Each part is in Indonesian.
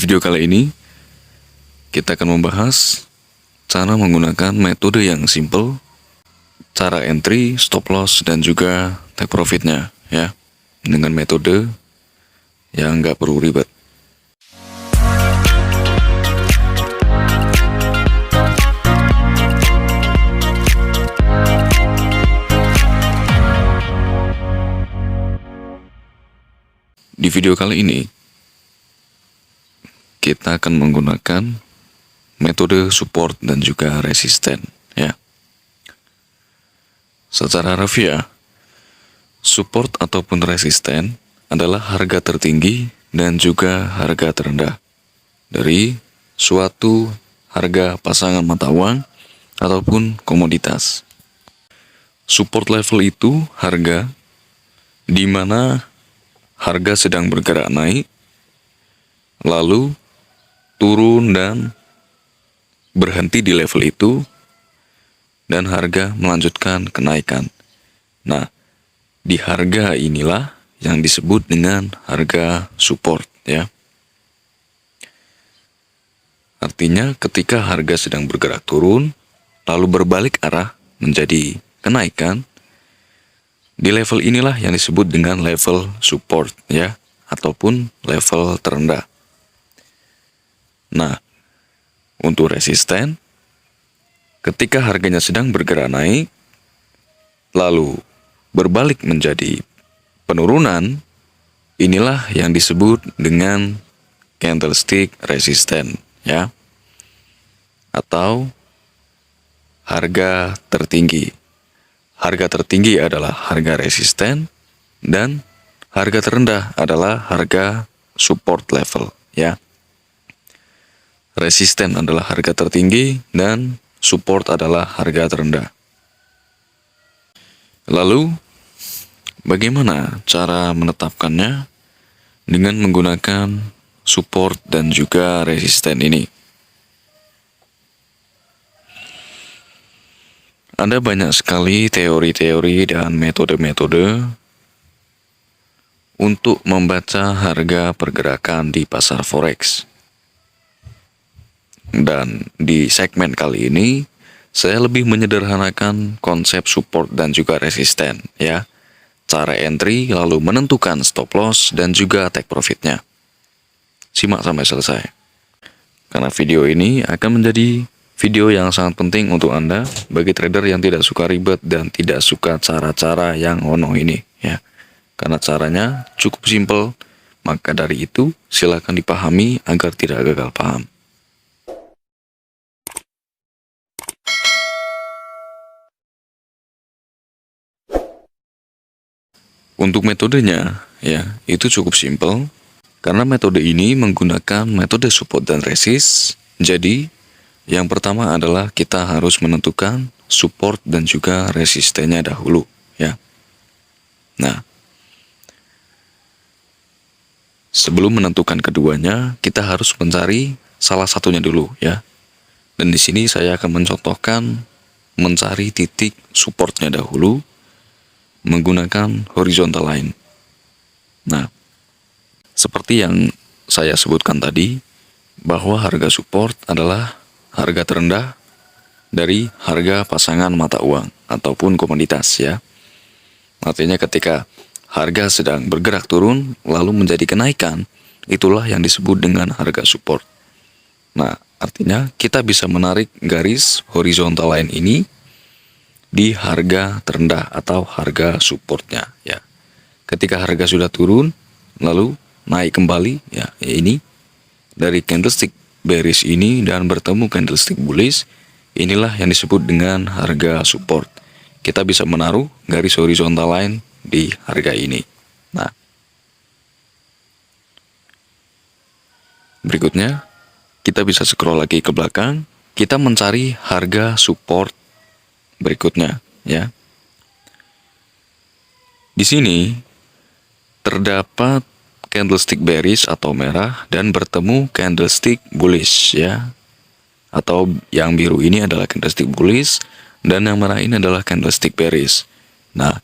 video kali ini, kita akan membahas cara menggunakan metode yang simple, cara entry, stop loss, dan juga take profitnya, ya, dengan metode yang nggak perlu ribet. Di video kali ini, kita akan menggunakan metode support dan juga resisten, ya. Secara harfiah, support ataupun resisten adalah harga tertinggi dan juga harga terendah dari suatu harga pasangan mata uang ataupun komoditas. Support level itu harga di mana harga sedang bergerak naik, lalu turun dan berhenti di level itu, dan harga melanjutkan kenaikan. Nah, di harga inilah yang disebut dengan harga support, ya. Artinya ketika harga sedang bergerak turun, lalu berbalik arah menjadi kenaikan, di level inilah yang disebut dengan level support, ya, ataupun level terendah. Nah, untuk resisten, ketika harganya sedang bergerak naik, lalu berbalik menjadi penurunan, inilah yang disebut dengan candlestick resisten, ya, atau harga tertinggi. Harga tertinggi adalah harga resisten, dan harga terendah adalah harga support level, ya. Resisten adalah harga tertinggi dan support adalah harga terendah. Lalu, bagaimana cara menetapkannya dengan menggunakan support dan juga resisten ini? Ada banyak sekali teori-teori dan metode-metode untuk membaca harga pergerakan di pasar forex. Dan di segmen kali ini, saya lebih menyederhanakan konsep support dan juga resisten, ya. Cara entry, lalu menentukan stop loss dan juga take profitnya. Simak sampai selesai. Karena video ini akan menjadi video yang sangat penting untuk Anda bagi trader yang tidak suka ribet dan tidak suka cara-cara yang ono ini, ya. Karena caranya cukup simpel, maka dari itu silakan dipahami agar tidak gagal paham. Untuk metodenya, ya, itu cukup simpel karena metode ini menggunakan metode support dan resist. Jadi, yang pertama adalah kita harus menentukan support dan juga resistennya dahulu, ya. Nah, sebelum menentukan keduanya, kita harus mencari salah satunya dulu, ya. Dan di sini saya akan mencontohkan mencari titik supportnya dahulu menggunakan horizontal line. Nah, seperti yang saya sebutkan tadi, bahwa harga support adalah harga terendah dari harga pasangan mata uang ataupun komoditas, ya. Artinya ketika harga sedang bergerak turun lalu menjadi kenaikan, itulah yang disebut dengan harga support. Nah, artinya kita bisa menarik garis horizontal line ini di harga terendah atau harga supportnya, ya. Ketika harga sudah turun lalu naik kembali, ya, ini dari candlestick bearish ini dan bertemu candlestick bullish, inilah yang disebut dengan harga support. Kita bisa menaruh garis horizontal line di harga ini. Nah, berikutnya kita bisa scroll lagi ke belakang, kita mencari harga support berikutnya, ya. Di sini terdapat candlestick bearish atau merah dan bertemu candlestick bullish, ya. Atau yang biru ini adalah candlestick bullish dan yang merah ini adalah candlestick bearish. Nah,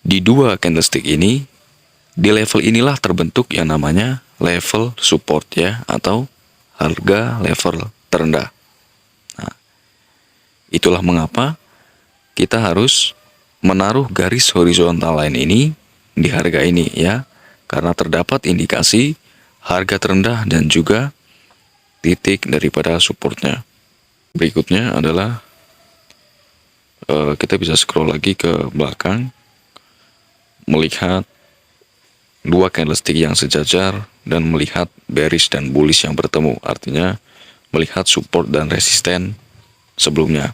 di dua candlestick ini, di level inilah terbentuk yang namanya level support, ya, atau harga level terendah. Nah, itulah mengapa kita harus menaruh garis horizontal line ini di harga ini ya, karena terdapat indikasi harga terendah dan juga titik daripada supportnya. Berikutnya adalah kita bisa scroll lagi ke belakang, melihat dua candlestick yang sejajar dan melihat bearish dan bullish yang bertemu, artinya melihat support dan resisten sebelumnya.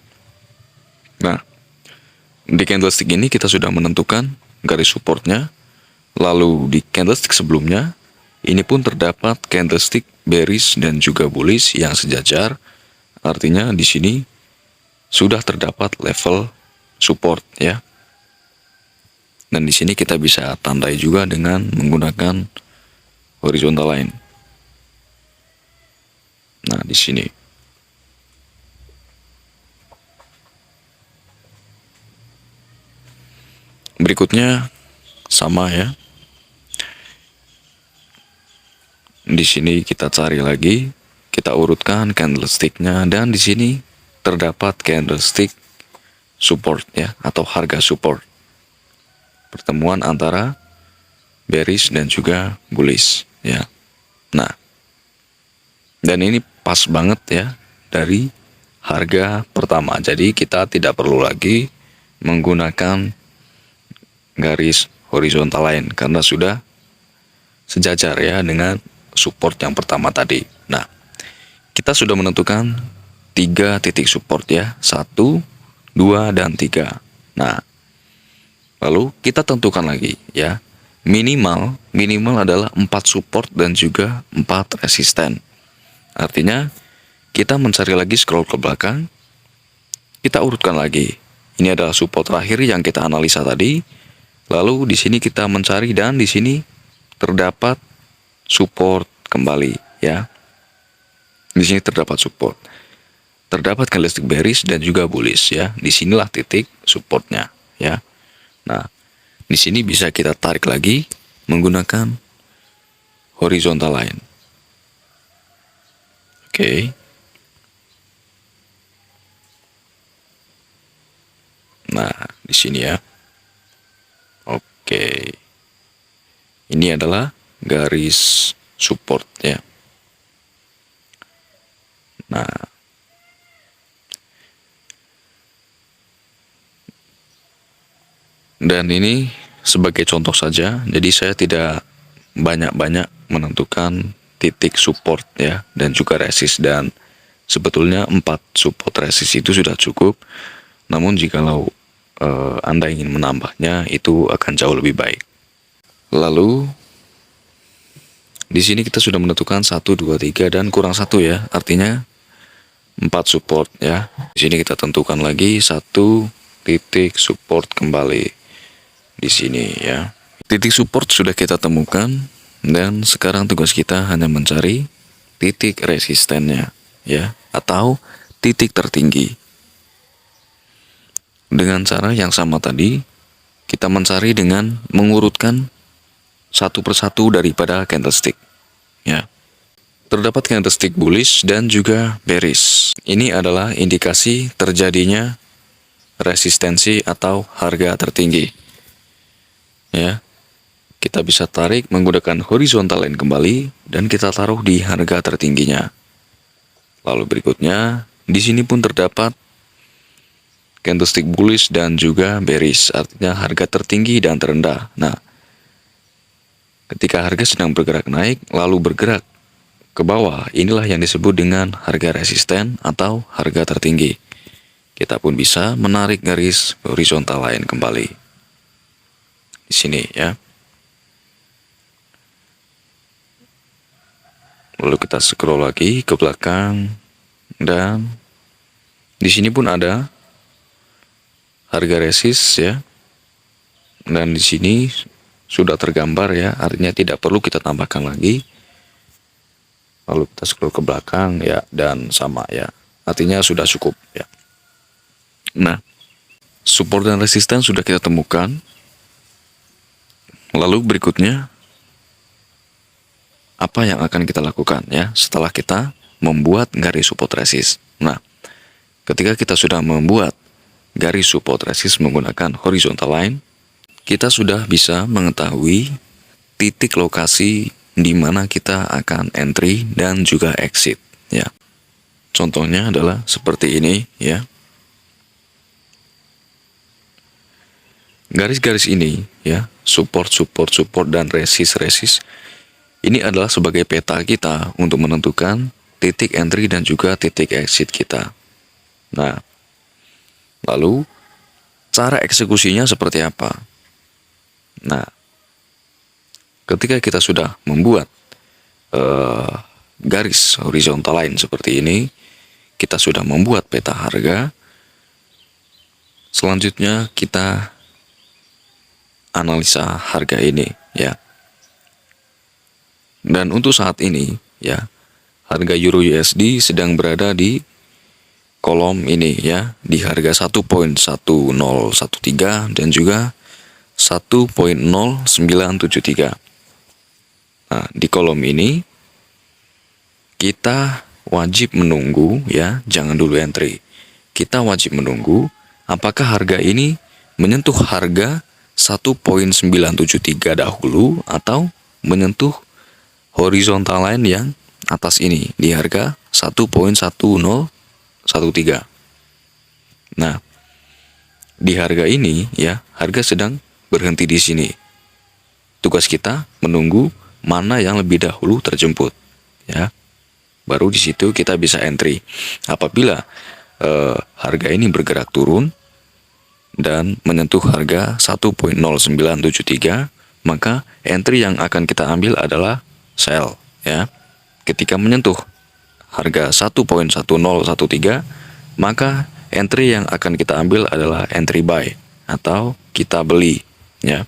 Nah, di candlestick ini kita sudah menentukan garis supportnya, lalu di candlestick sebelumnya ini pun terdapat candlestick bearish dan juga bullish yang sejajar, artinya di sini sudah terdapat level support ya. Dan di sini kita bisa tandai juga dengan menggunakan horizontal line. Nah, di sini. Berikutnya sama ya. Di sini kita cari lagi, kita urutkan candlesticknya, dan di sini terdapat candlestick support ya, atau harga support. Pertemuan antara bearish dan juga bullish ya. Nah, dan ini pas banget ya dari harga pertama. Jadi kita tidak perlu lagi menggunakan garis horizontal line karena sudah sejajar ya dengan support yang pertama tadi. Nah, kita sudah menentukan 3 titik support ya, 1, 2, dan 3. Nah, lalu kita tentukan lagi ya, minimal adalah 4 support dan juga 4 resisten. Artinya kita mencari lagi, scroll ke belakang, kita urutkan lagi. Ini adalah support terakhir yang kita analisa tadi. Lalu di sini kita mencari, dan di sini terdapat support kembali ya. Di sini terdapat support. Terdapat candlestick bearish dan juga bullish ya. Disinilah titik supportnya ya. Nah, di sini bisa kita tarik lagi menggunakan horizontal line. Oke. Nah, di sini ya. Oke. Ini adalah garis support ya. Nah, dan ini sebagai contoh saja, jadi saya tidak banyak-banyak menentukan titik support ya, dan juga resist, dan sebetulnya 4 support resist itu sudah cukup. Namun jikalau Anda ingin menambahnya, itu akan jauh lebih baik. Lalu di sini kita sudah menentukan 1, 2, 3 dan kurang 1 ya, artinya 4 support ya. Di sini kita tentukan lagi 1 titik support kembali di sini ya. Titik support sudah kita temukan, dan sekarang tugas kita hanya mencari titik resistennya ya, atau titik tertinggi. Dengan cara yang sama tadi, kita mencari dengan mengurutkan satu persatu daripada candlestick ya. Terdapat candlestick bullish dan juga bearish. Ini adalah indikasi terjadinya resistensi atau harga tertinggi. Ya. Kita bisa tarik menggunakan horizontal line kembali dan kita taruh di harga tertingginya. Lalu berikutnya, di sini pun terdapat candlestick bullish dan juga bearish, artinya harga tertinggi dan terendah. Nah, ketika harga sedang bergerak naik lalu bergerak ke bawah, inilah yang disebut dengan harga resisten atau harga tertinggi. Kita pun bisa menarik garis horizontal line kembali di sini ya. Lalu kita scroll lagi ke belakang, dan di sini pun ada harga resist ya. Dan di sini sudah tergambar ya, artinya tidak perlu kita tambahkan lagi. Lalu kita scroll ke belakang ya, dan sama ya, artinya sudah cukup ya. Nah, support dan resisten sudah kita temukan. Lalu berikutnya, apa yang akan kita lakukan ya setelah kita membuat garis support resist. Nah, ketika kita sudah membuat garis support resist menggunakan horizontal line, kita sudah bisa mengetahui titik lokasi di mana kita akan entry dan juga exit, ya. Contohnya adalah seperti ini, ya. Garis-garis ini, ya, support, dan resist. Ini adalah sebagai peta kita untuk menentukan titik entry dan juga titik exit kita. Nah, lalu cara eksekusinya seperti apa? Nah, ketika kita sudah membuat garis horizontal line seperti ini, kita sudah membuat peta harga. Selanjutnya kita analisa harga ini, ya. Dan untuk saat ini, ya, harga Euro USD sedang berada di kolom ini, ya, di harga 1.1013 dan juga 1.0973. Nah, di kolom ini kita wajib menunggu, ya, jangan dulu entry. Kita wajib menunggu apakah harga ini menyentuh harga 1.973 dahulu atau menyentuh horizontal line yang atas ini di harga 1.1013. Nah, di harga ini, ya, harga sedang berhenti di sini. Tugas kita menunggu mana yang lebih dahulu terjemput, ya. Baru di situ kita bisa entry. Apabila harga ini bergerak turun dan menyentuh harga 1.0973, maka entry yang akan kita ambil adalah sell, ya. Ketika menyentuh harga 1.1013, maka entry yang akan kita ambil adalah entry buy atau kita beli, ya.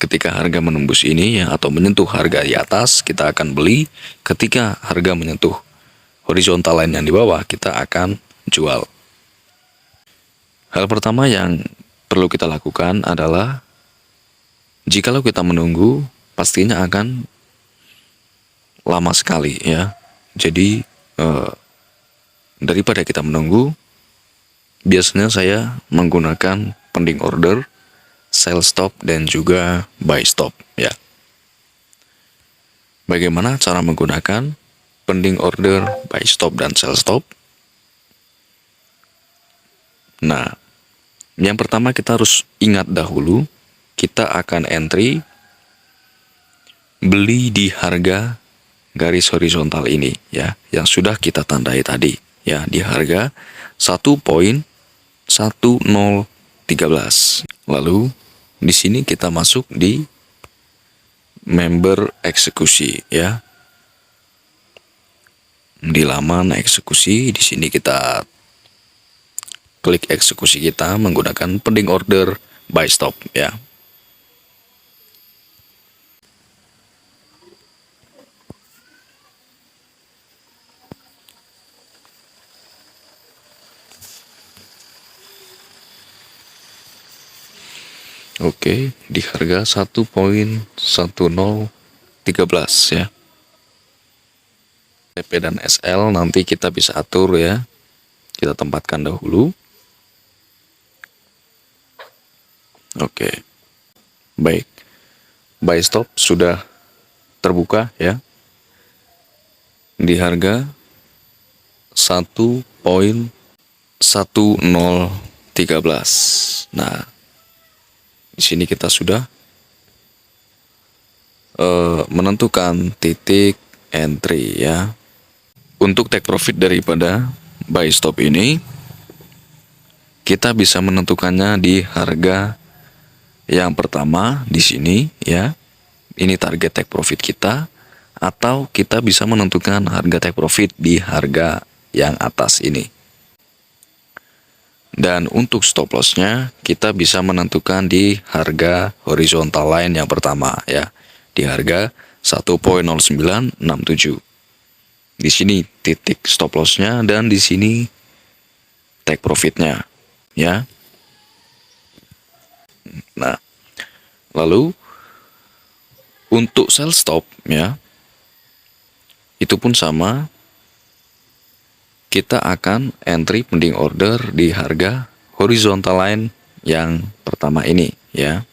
Ketika harga menembus ini, ya, atau menyentuh harga di atas, kita akan beli. Ketika harga menyentuh horizontal line yang di bawah, kita akan jual. Hal pertama yang perlu kita lakukan adalah jikalau kita menunggu, pastinya akan lama sekali, ya. Jadi daripada kita menunggu, biasanya saya menggunakan pending order, sell stop, dan juga buy stop, ya. Bagaimana cara menggunakan pending order, buy stop, dan sell stop? Nah, yang pertama kita harus ingat dahulu, kita akan entry beli di harga garis horizontal ini, ya, yang sudah kita tandai tadi, ya, di harga 1.1013. Lalu di sini kita masuk di member eksekusi, ya. Di laman eksekusi, di sini kita klik eksekusi kita menggunakan pending order, buy stop, ya. Oke, di harga 1.1013, ya. TP dan SL nanti kita bisa atur, ya. Kita tempatkan dahulu. Oke. Baik. Buy stop sudah terbuka, ya. Di harga 1.1013. Nah, di sini kita sudah menentukan titik entry, ya. Untuk take profit daripada buy stop ini, kita bisa menentukannya di harga yang pertama di sini, ya. Ini target take profit kita, atau kita bisa menentukan harga take profit di harga yang atas ini. Dan untuk stop lossnya kita bisa menentukan di harga horizontal line yang pertama, ya, di harga 1.0967. Di sini titik stop lossnya dan di sini take profitnya, ya. Nah, lalu untuk sell stop, ya, Itu pun sama, kita akan entry pending order di harga horizontal line yang pertama ini ya.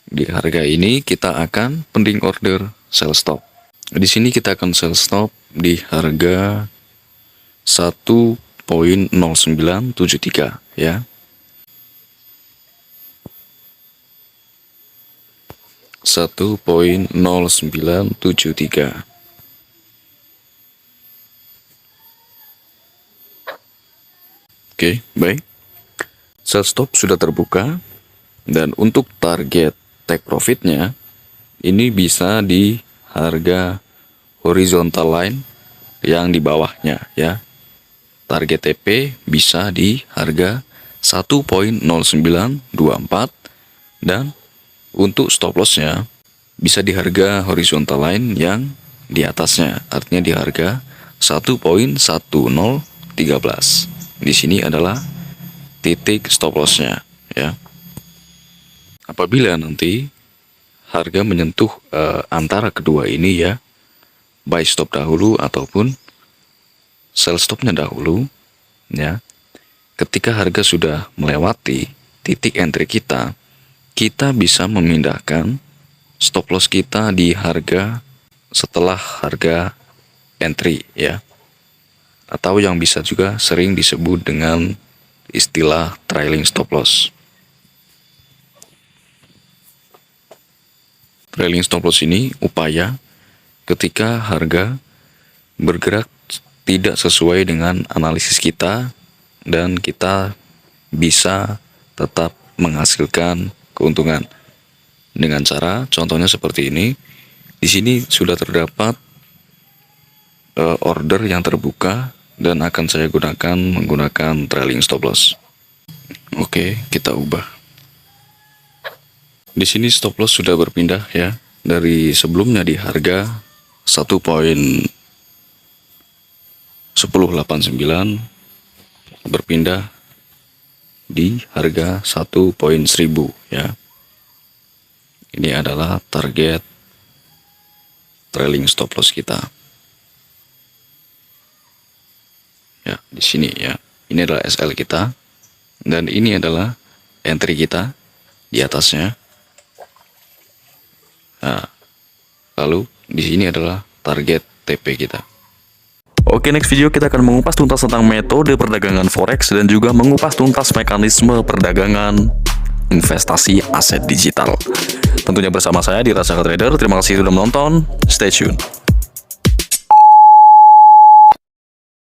Di harga ini kita akan pending order sell stop. Di sini kita akan sell stop di harga 1.0973 ya. (1.0973). Oke, baik. Sell stop sudah terbuka, dan untuk target take profitnya ini bisa di harga horizontal line yang di bawahnya ya. Target TP bisa di harga 1.0924, dan untuk stop lossnya bisa di harga horizontal line yang di atasnya, artinya di harga 1.1013. Di sini adalah titik stop lossnya ya. Apabila nanti harga menyentuh antara kedua ini ya, buy stop dahulu ataupun sell stopnya dahulu ya. Ketika harga sudah melewati titik entry kita, kita bisa memindahkan stop loss kita di harga setelah harga entry ya, atau yang bisa juga sering disebut dengan istilah trailing stop loss. Trailing stop loss ini upaya ketika harga bergerak tidak sesuai dengan analisis kita, dan kita bisa tetap menghasilkan keuntungan dengan cara contohnya seperti ini. Di sini sudah terdapat order yang terbuka dan akan saya gunakan menggunakan trailing stop loss. Oke, kita ubah. Di sini stop loss sudah berpindah ya, dari sebelumnya di harga 1.1089 berpindah di harga 1.1000 ya. Ini adalah target trailing stop loss kita. Ya, di sini ya. Ini adalah SL kita, dan ini adalah entry kita di atasnya. Nah, lalu di sini adalah target TP kita. Oke, next video kita akan mengupas tuntas tentang metode perdagangan forex dan juga mengupas tuntas mekanisme perdagangan investasi aset digital. Tentunya bersama saya di Rasaka Trader. Terima kasih sudah menonton. Stay tune.